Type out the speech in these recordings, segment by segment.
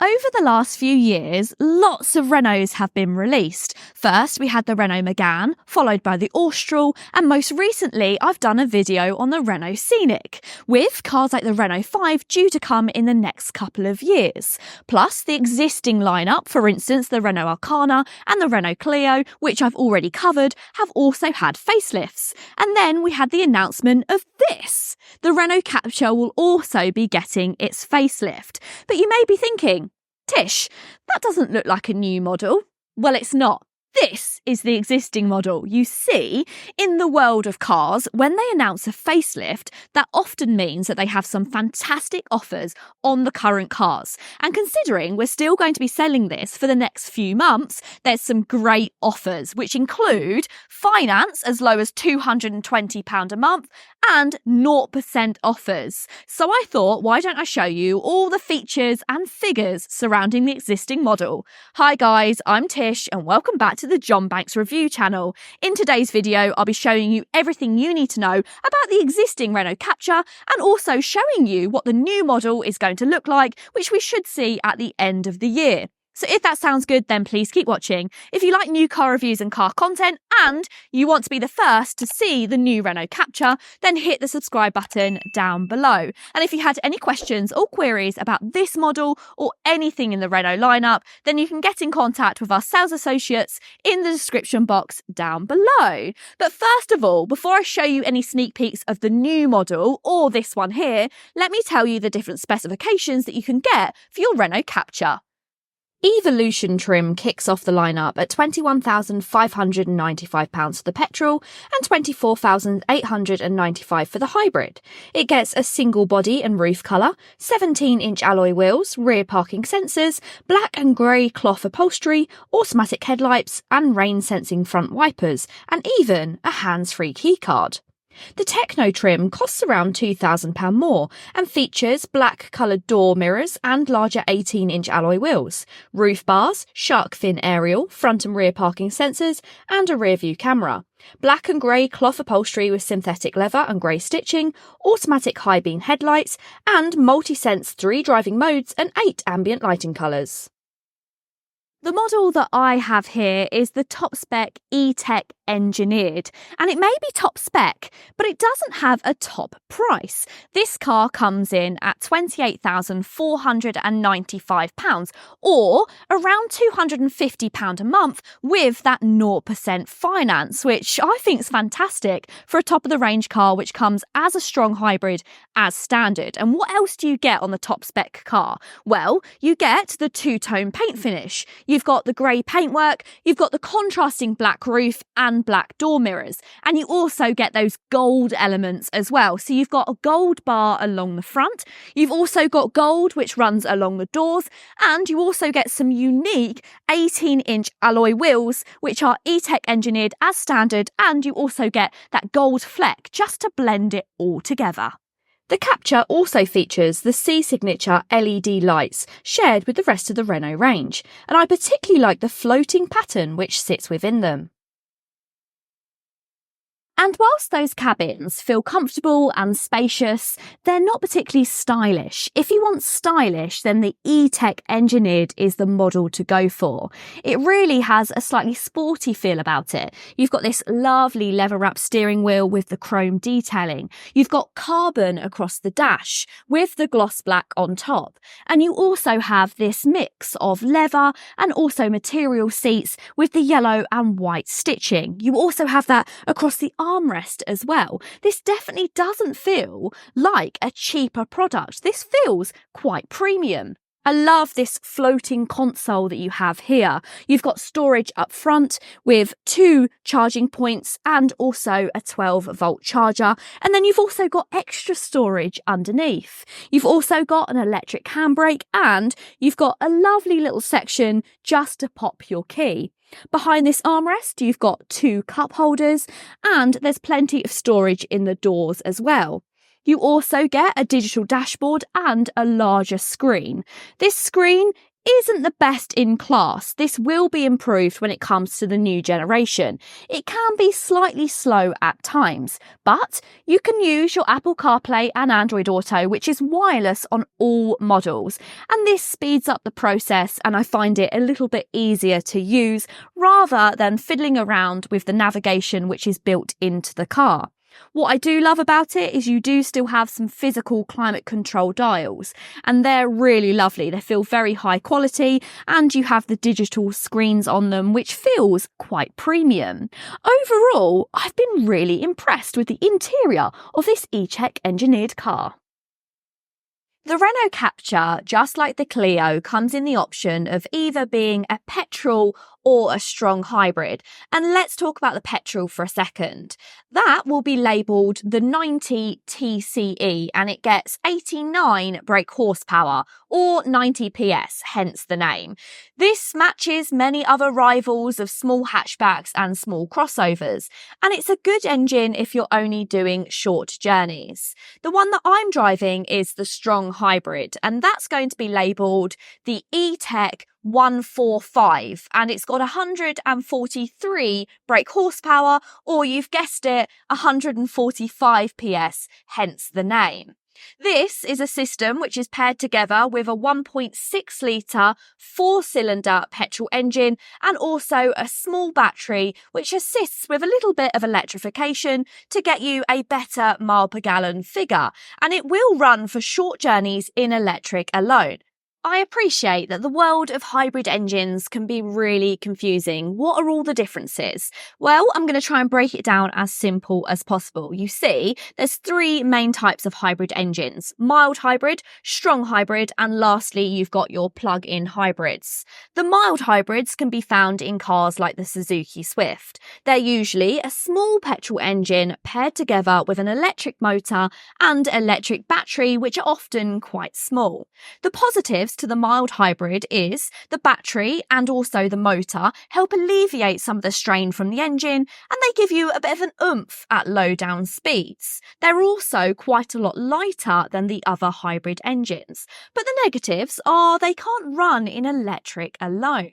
Over the last few years, lots of Renaults have been released. First, we had the Renault Megane, followed by the Austral, and most recently, I've done a video on the Renault Scenic, with cars like the Renault 5 due to come in the next couple of years. Plus, the existing lineup, for instance, the Renault Arcana and the Renault Clio, which I've already covered, have also had facelifts. And then we had the announcement of this. The Renault Capture will also be getting its facelift. But you may be thinking, Tish, that doesn't look like a new model. Well, it's not. This is the existing model. You see, in the world of cars, when they announce a facelift, that often means that they have some fantastic offers on the current cars. And considering we're still going to be selling this for the next few months, there's some great offers, which include finance as low as £220 a month and 0% offers. So I thought, why don't I show you all the features and figures surrounding the existing model? Hi guys, I'm Tish and welcome back to the John Banks Review channel. In today's video, I'll be showing you everything you need to know about the existing Renault Capture and also showing you what the new model is going to look like, which we should see at the end of the year. So if that sounds good, then please keep watching. If you like new car reviews and car content and you want to be the first to see the new Renault Capture, then hit the subscribe button down below. And if you had any questions or queries about this model or anything in the Renault lineup, then you can get in contact with our sales associates in the description box down below. But first of all, before I show you any sneak peeks of the new model or this one here, let me tell you the different specifications that you can get for your Renault Capture. Evolution trim kicks off the lineup at £21,595 for the petrol and £24,895 for the hybrid. It gets a single body and roof colour, 17-inch alloy wheels, rear parking sensors, black and grey cloth upholstery, automatic headlights and rain-sensing front wipers, and even a hands-free keycard. The Techno trim costs around £2,000 more and features black-coloured door mirrors and larger 18-inch alloy wheels, roof bars, shark fin aerial, front and rear parking sensors and a rear-view camera, black and grey cloth upholstery with synthetic leather and grey stitching, automatic high-beam headlights and multi-sense 3 driving modes and 8 ambient lighting colours. The model that I have here is the top spec E-Tech engineered, and it may be top spec, but it doesn't have a top price. This car comes in at £28,495 or around £250 a month with that 0% finance, which I think is fantastic for a top of the range car which comes as a strong hybrid as standard. And what else do you get on the top spec car? Well, you get the two-tone paint finish. You've got the grey paintwork, you've got the contrasting black roof and black door mirrors, and you also get those gold elements as well. So you've got a gold bar along the front, you've also got gold which runs along the doors, and you also get some unique 18-inch alloy wheels which are E-Tech engineered as standard, and you also get that gold fleck just to blend it all together. The Capture also features the C-Signature LED lights shared with the rest of the Renault range, and I particularly like the floating pattern which sits within them. And whilst those cabins feel comfortable and spacious, they're not particularly stylish. If you want stylish, then the E-Tech engineered is the model to go for. It really has a slightly sporty feel about it. You've got this lovely leather-wrapped steering wheel with the chrome detailing. You've got carbon across the dash with the gloss black on top. And you also have this mix of leather and also material seats with the yellow and white stitching. You also have that across the armrest as well. This definitely doesn't feel like a cheaper product. This feels quite premium. I love this floating console that you have here. You've got storage up front with 2 charging points and also a 12-volt charger. And then you've also got extra storage underneath. You've also got an electric handbrake and you've got a lovely little section just to pop your key. Behind this armrest, you've got 2 cup holders and there's plenty of storage in the doors as well. You also get a digital dashboard and a larger screen. This screen isn't the best in class. This will be improved when it comes to the new generation. It can be slightly slow at times, but you can use your Apple CarPlay and Android Auto, which is wireless on all models. And this speeds up the process, and I find it a little bit easier to use rather than fiddling around with the navigation which is built into the car. What I do love about it is you do still have some physical climate control dials, and they're really lovely. They feel very high quality, and you have the digital screens on them, which feels quite premium. Overall, I've been really impressed with the interior of this e-tech engineered car. The Renault Capture, just like the Clio, comes in the option of either being a petrol or a strong hybrid. And let's talk about the petrol for a second. That will be labelled the 90 TCE, and it gets 89 brake horsepower or 90 PS, hence the name. This matches many other rivals of small hatchbacks and small crossovers, and it's a good engine if you're only doing short journeys. The one that I'm driving is the strong hybrid, and that's going to be labelled the e-tech 145, and it's got 143 brake horsepower, or you've guessed it, 145 PS, hence the name. This is a system which is paired together with a 1.6 litre 4-cylinder petrol engine and also a small battery which assists with a little bit of electrification to get you a better mile per gallon figure, and it will run for short journeys in electric alone. I appreciate that the world of hybrid engines can be really confusing. What are all the differences? Well, I'm going to try and break it down as simple as possible. You see, there's three main types of hybrid engines: mild hybrid, strong hybrid, and lastly, you've got your plug-in hybrids. The mild hybrids can be found in cars like the Suzuki Swift. They're usually a small petrol engine paired together with an electric motor and electric battery, which are often quite small. The positives to the mild hybrid is the battery and also the motor help alleviate some of the strain from the engine, and they give you a bit of an oomph at low down speeds. They're also quite a lot lighter than the other hybrid engines, but the negatives are they can't run in electric alone.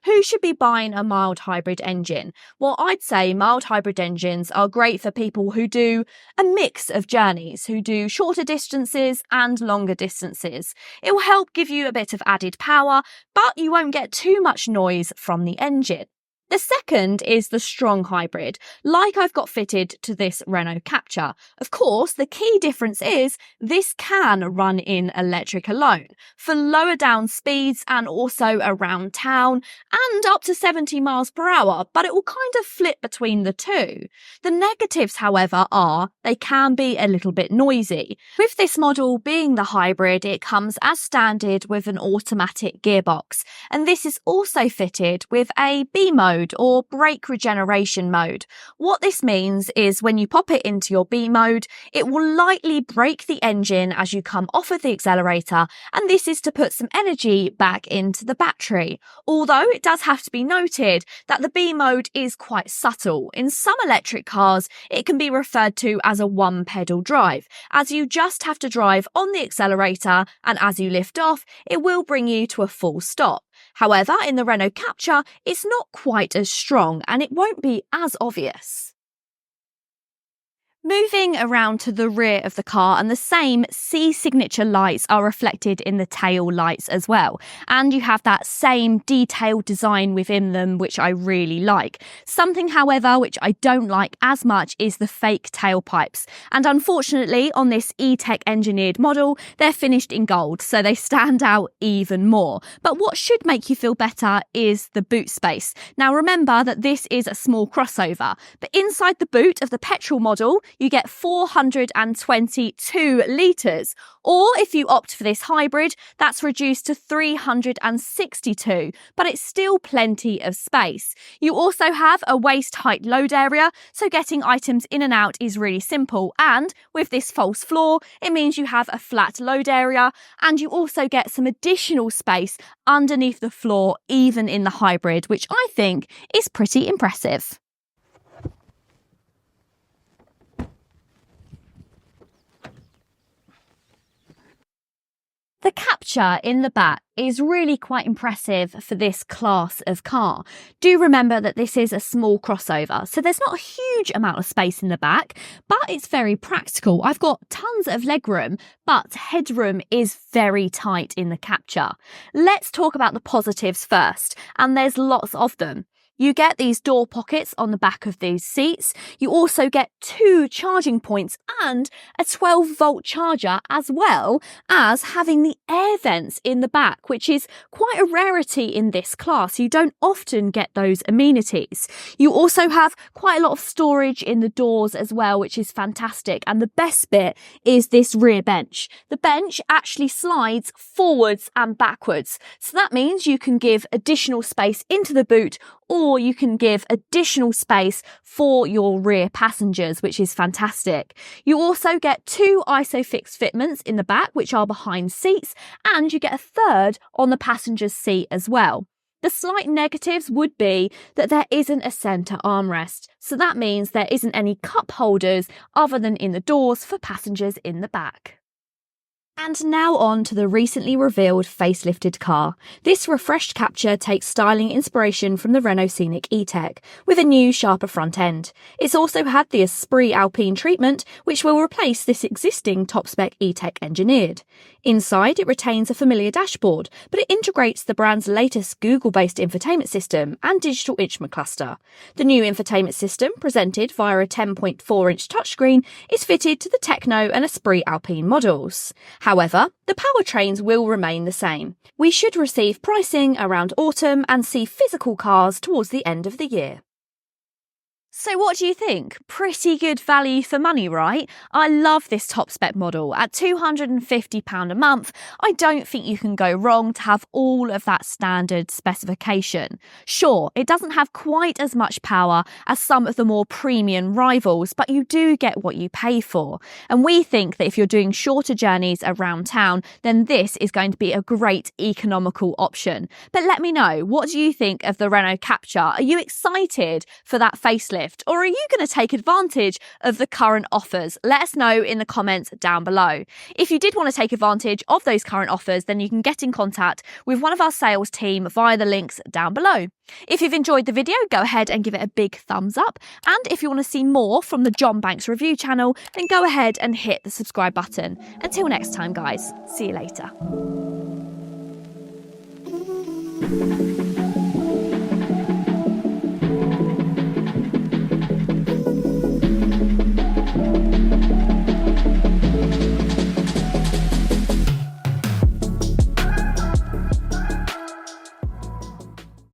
Who should be buying a mild hybrid engine? Well, I'd say mild hybrid engines are great for people who do a mix of journeys, who do shorter distances and longer distances. It will help give you a bit of added power, but you won't get too much noise from the engine. The second is the strong hybrid, like I've got fitted to this Renault Capture. Of course, the key difference is this can run in electric alone for lower down speeds and also around town and up to 70 miles per hour, but it will kind of flip between the two. The negatives, however, are they can be a little bit noisy. With this model being the hybrid, it comes as standard with an automatic gearbox, and this is also fitted with a B mode or brake regeneration mode. What this means is when you pop it into your B mode, it will lightly brake the engine as you come off of the accelerator, and this is to put some energy back into the battery. Although it does have to be noted that the B mode is quite subtle. In some electric cars, it can be referred to as a one pedal drive, as you just have to drive on the accelerator, and as you lift off, it will bring you to a full stop. However, in the Renault Capture, it's not quite as strong and it won't be as obvious. Moving around to the rear of the car, and the same C signature lights are reflected in the tail lights as well. And you have that same detailed design within them, which I really like. Something, however, which I don't like as much is the fake tailpipes. And unfortunately, on this e-tech engineered model, they're finished in gold, so they stand out even more. But what should make you feel better is the boot space. Now remember that this is a small crossover, but inside the boot of the petrol model, you get 422 litres. Or if you opt for this hybrid, that's reduced to 362, but it's still plenty of space. You also have a waist height load area, so getting items in and out is really simple. And with this false floor, it means you have a flat load area, and you also get some additional space underneath the floor, even in the hybrid, which I think is pretty impressive. The Capture in the back is really quite impressive for this class of car. Do remember that this is a small crossover, so there's not a huge amount of space in the back, but it's very practical. I've got tons of legroom, but headroom is very tight in the Capture. Let's talk about the positives first, and there's lots of them. You get these door pockets on the back of these seats. You also get 2 charging points and a 12-volt charger, as well as having the air vents in the back, which is quite a rarity in this class. You don't often get those amenities. You also have quite a lot of storage in the doors as well, which is fantastic. And the best bit is this rear bench. The bench actually slides forwards and backwards. So that means you can give additional space into the boot, or you can give additional space for your rear passengers, which is fantastic. You also get 2 ISOFIX fitments in the back, which are behind seats, and you get a third on the passenger's seat as well. The slight negatives would be that there isn't a centre armrest, so that means there isn't any cup holders other than in the doors for passengers in the back. And now on to the recently revealed facelifted car. This refreshed Capture takes styling inspiration from the Renault Scenic E-Tech, with a new, sharper front end. It's also had the Esprit Alpine treatment, which will replace this existing top-spec E-Tech engineered. Inside, it retains a familiar dashboard, but it integrates the brand's latest Google-based infotainment system and digital instrument cluster. The new infotainment system, presented via a 10.4-inch touchscreen, is fitted to the Techno and Esprit Alpine models. However, the powertrains will remain the same. We should receive pricing around autumn and see physical cars towards the end of the year. So what do you think? Pretty good value for money, right? I love this top spec model. At £250 a month, I don't think you can go wrong to have all of that standard specification. Sure, it doesn't have quite as much power as some of the more premium rivals, but you do get what you pay for. And we think that if you're doing shorter journeys around town, then this is going to be a great economical option. But let me know, what do you think of the Renault Capture? Are you excited for that facelift? Or are you going to take advantage of the current offers? Let us know in the comments down below. If you did want to take advantage of those current offers, then you can get in contact with one of our sales team via the links down below. If you've enjoyed the video, go ahead and give it a big thumbs up. And if you want to see more from the John Banks Review channel, then go ahead and hit the subscribe button. Until next time, guys, see you later.